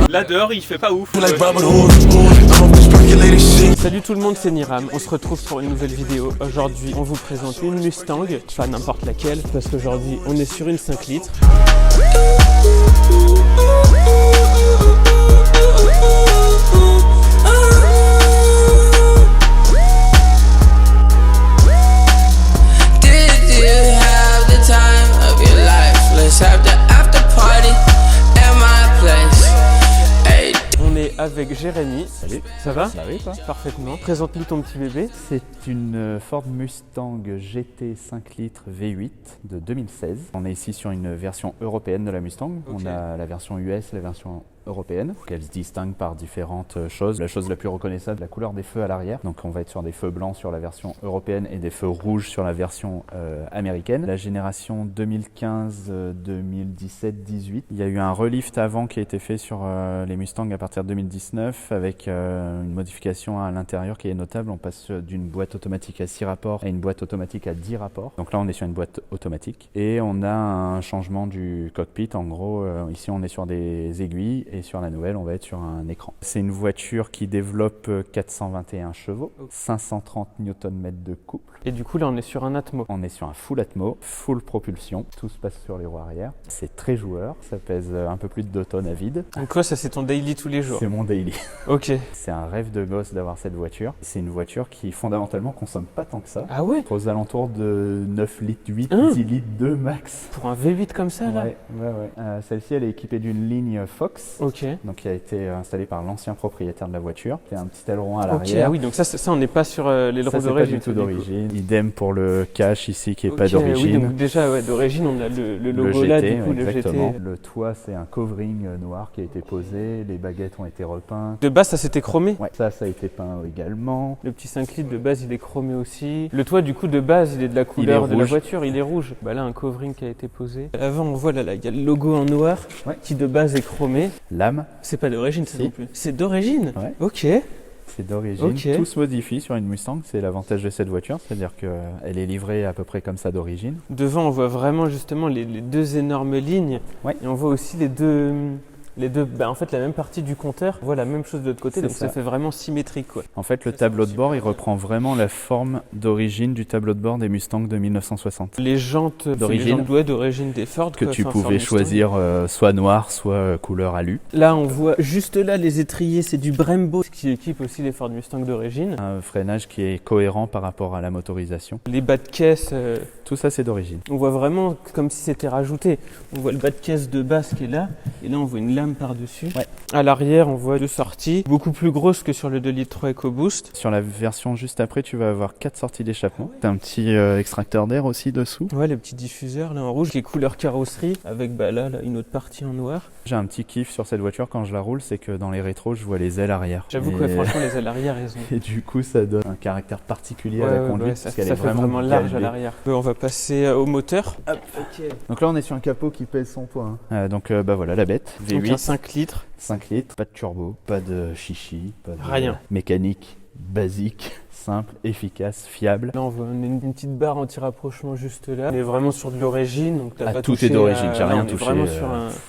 Là dehors il fait pas ouf. Salut tout le monde, c'est Niram. On se retrouve pour une nouvelle vidéo. Aujourd'hui, on vous présente une Mustang, pas n'importe laquelle, parce qu'aujourd'hui, on est sur une 5 litres. Avec Jérémy. Salut. Ça va? Bah oui, toi. Parfaitement. Présente-nous ton petit bébé. C'est une Ford Mustang GT 5 litres V8 de 2016. On est ici sur une version européenne de la Mustang. Okay. On a la version US, la version européenne, qu'elle se distingue par différentes choses. La chose la plus reconnaissable, la couleur des feux à l'arrière. Donc on va être sur des feux blancs sur la version européenne et des feux rouges sur la version américaine. La génération 2015, 2017, 18. Il y a eu un relift avant qui a été fait sur les Mustangs à partir de 2019 avec une modification à l'intérieur qui est notable. On passe d'une boîte automatique à 6 rapports à une boîte automatique à 10 rapports. Donc là on est sur une boîte automatique et on a un changement du cockpit. En gros ici on est sur des aiguilles et sur la nouvelle, on va être sur un écran. C'est une voiture qui développe 421 chevaux, 530 Nm de couple. Et du coup, là, on est sur un Atmo. On est sur un full Atmo, full propulsion. Tout se passe sur les roues arrière. C'est très joueur. Ça pèse un peu plus de 2 tonnes à vide. Donc quoi, ça c'est ton daily tous les jours? C'est mon daily. Ok. C'est un rêve de gosse d'avoir cette voiture. C'est une voiture qui fondamentalement consomme pas tant que ça. Ah ouais? Aux alentours de 9 litres 8, 10 litres 2 max. Pour un V8 comme ça, là? Ouais. Celle-ci, elle est équipée d'une ligne Fox. Ok. Donc qui a été installé par l'ancien propriétaire de la voiture. C'est un petit aileron à Ok, l'arrière. ah oui, donc ça on n'est pas sur l'aileron d'origine. Ça, c'est pas du tout d'origine. Idem pour le cache ici qui est pas d'origine. Oui, donc déjà, ouais, d'origine, on a le logo là, du coup, exactement. le GT. Le toit, c'est un covering noir qui a été posé. Les baguettes ont été repeintes. De base, ça s'était chromé? Ouais, ça a été peint également. Le petit 5 litres de base, il est chromé aussi. Le toit, du coup, de base, il est de la couleur de la voiture, il est rouge. Bah là, un covering qui a été posé. Avant, on voit là, il y a le logo en noir qui de base est chromé. Lame. C'est pas d'origine, ça non plus. C'est d'origine? Ouais. Ok. C'est d'origine. Tout se modifie sur une Mustang, c'est l'avantage de cette voiture, c'est-à-dire qu'elle est livrée à peu près comme ça d'origine. Devant, on voit vraiment justement les deux énormes lignes. Ouais. Et on voit aussi les deux, en fait, la même partie du compteur. On voit la même chose de l'autre côté, donc ça fait vraiment symétrique, quoi. En fait, le tableau de bord, il reprend vraiment la forme d'origine du tableau de bord des Mustangs de 1960. Les jantes d'origine des Ford. Que tu pouvais choisir soit noir, soit couleur alu. Là, on voit juste là les étriers, c'est du Brembo, ce qui équipe aussi les Ford Mustang d'origine. Un freinage qui est cohérent par rapport à la motorisation. Les bas de caisse. Tout ça, c'est d'origine. On voit vraiment comme si c'était rajouté. On voit le bas de caisse de base qui est là, et là, on voit une lame par-dessus. Ouais. À l'arrière, on voit deux sorties, beaucoup plus grosses que sur le 2 litres 3 EcoBoost. Sur la version juste après, tu vas avoir 4 sorties d'échappement. T'as un petit extracteur d'air aussi dessous. Ouais, le petit diffuseur là en rouge qui est couleur carrosserie avec là une autre partie en noir. J'ai un petit kiff sur cette voiture quand je la roule, c'est que dans les rétros, je vois les ailes arrière. J'avoue que franchement, les ailes arrière, elles ont... Et du coup, ça donne un caractère particulier à la conduite. Ça fait vraiment large à l'arrière. On va passer au moteur. Hop, ok. Donc là, on est sur un capot qui pèse son poids. Donc voilà, la bête. V8. Donc un 5 litres. 5 litres, pas de turbo, pas de chichi, pas de rien. Mécanique basique, simple, efficace, fiable. Là on voit une petite barre anti-rapprochement juste là. On est vraiment sur de l'origine, donc t'as pas tout touché est d'origine, j'ai rien touché. Vraiment sur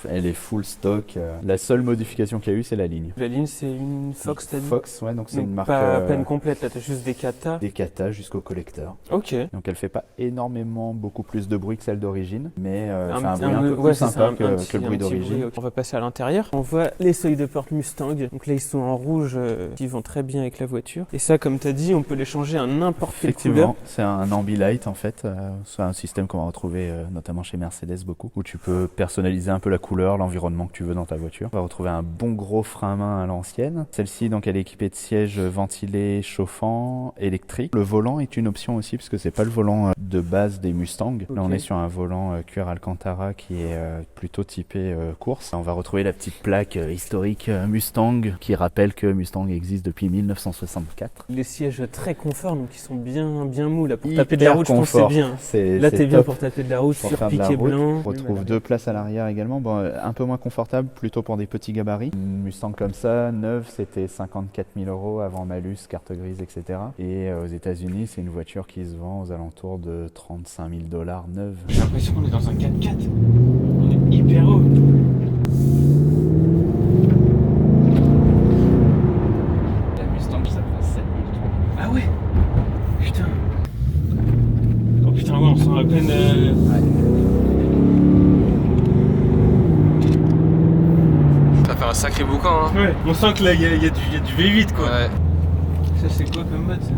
elle est full stock. La seule modification qu'il y a eu, c'est la ligne. La ligne, c'est une Fox, t'as dit? Fox, ouais, donc c'est une marque. Pas peine complète, là t'as juste des katas. Des katas jusqu'au collecteur. Ok. Donc elle fait pas énormément beaucoup plus de bruit que celle d'origine, mais fait un bruit un peu plus sympa que le bruit d'origine. On va passer à l'intérieur. On voit les seuils de porte Mustang. Donc là ils sont en rouge, qui vont très bien avec la voiture. Et ça, comme t'as dit, on peut les changer à n'importe quelle couleur. C'est un Ambilight en fait. C'est un système qu'on va retrouver notamment chez Mercedes beaucoup, où tu peux personnaliser un peu la couleur, l'environnement que tu veux dans ta voiture. On va retrouver un bon gros frein à main à l'ancienne. Celle-ci, donc, elle est équipée de sièges ventilés, chauffants, électriques. Le volant est une option aussi, parce que c'est pas le volant de base des Mustangs. Okay. Là, on est sur un volant cuir Alcantara qui est plutôt typé course. On va retrouver la petite plaque historique Mustang qui rappelle que Mustang existe depuis 1964. Les sièges très confort, donc ils sont bien mous là pour taper de la route. Je pense que c'est bien. Là t'es bien pour taper de la route sur piqué blanc. On retrouve 2 places à l'arrière également, bon, un peu moins confortable, plutôt pour des petits gabarits. Une Mustang comme ça, neuve, c'était 54 000 € avant malus, carte grise, etc. Et aux États-Unis, c'est une voiture qui se vend aux alentours de 35 000 $ neuve. J'ai l'impression qu'on est dans un 4x4. On est hyper haut. un sacré boucan, hein. Ouais, on sent que là il y a du V8 quoi. Ouais. Ça c'est quoi comme mode ça?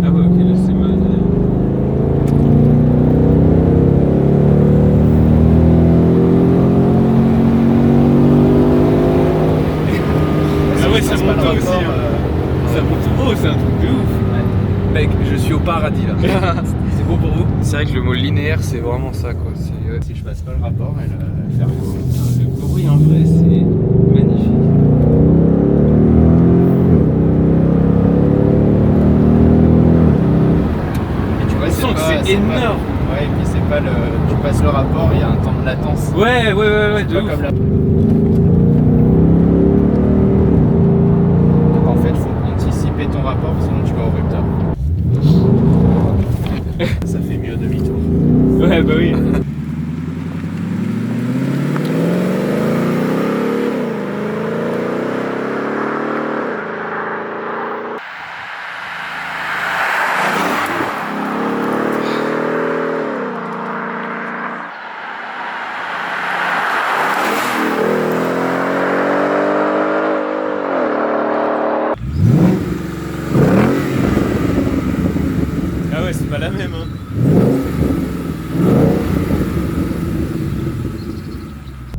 Ah ouais, ok, là c'est mode. Ah ouais, ça monte aussi. Ça monte haut, c'est un truc de ouf. Mec, je suis au paradis là. C'est bon pour vous? C'est vrai que le mot linéaire, c'est vraiment ça, quoi. Si je passe pas le rapport, elle va faire quoi? Le bruit en vrai c'est magnifique. Et tu vois, On sent que c'est énorme. Ouais, et puis c'est pas le. Tu passes le rapport, il y a un temps de latence. Ouais, de Pas ouf. comme la. Donc en fait, faut anticiper ton rapport, sinon tu vas au rupteur. Ça fait mieux demi-tour. Ouais, bah oui. Ah ouais, c'est pas la même, hein.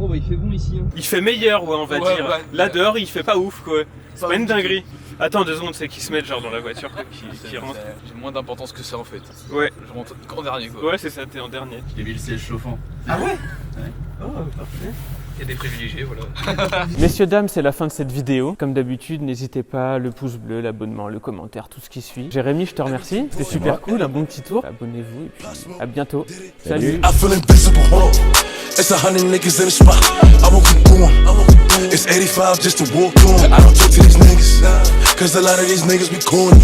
Oh bah il fait bon ici. Hein. Il fait meilleur, ouais, on va Ouais, dire. ouais. Là dehors, il fait pas ouf, quoi. C'est Pas pas une ouf du dinguerie. Attends 2 secondes, c'est qu'ils se mettent genre dans la voiture, quoi, qui rentre. J'ai moins d'importance que ça en fait. Ouais, Je rentre qu'en dernier, quoi. ouais, c'est ça, t'es en dernier. J'ai mis le siège chauffant. Oh, parfait. Il y a des privilégiés, voilà. Messieurs, dames, c'est la fin de cette vidéo. Comme d'habitude, n'hésitez pas, le pouce bleu, l'abonnement, le commentaire, tout ce qui suit. Jérémy, je te remercie. C'était super cool, un bon petit tour. Abonnez-vous et puis à bientôt. Salut. I feel invisible. It's 100 niggas in the spot. I won't keep going. It's 85 just to walk on. I don't talk to these niggas. Cause a lot of these niggas be corny.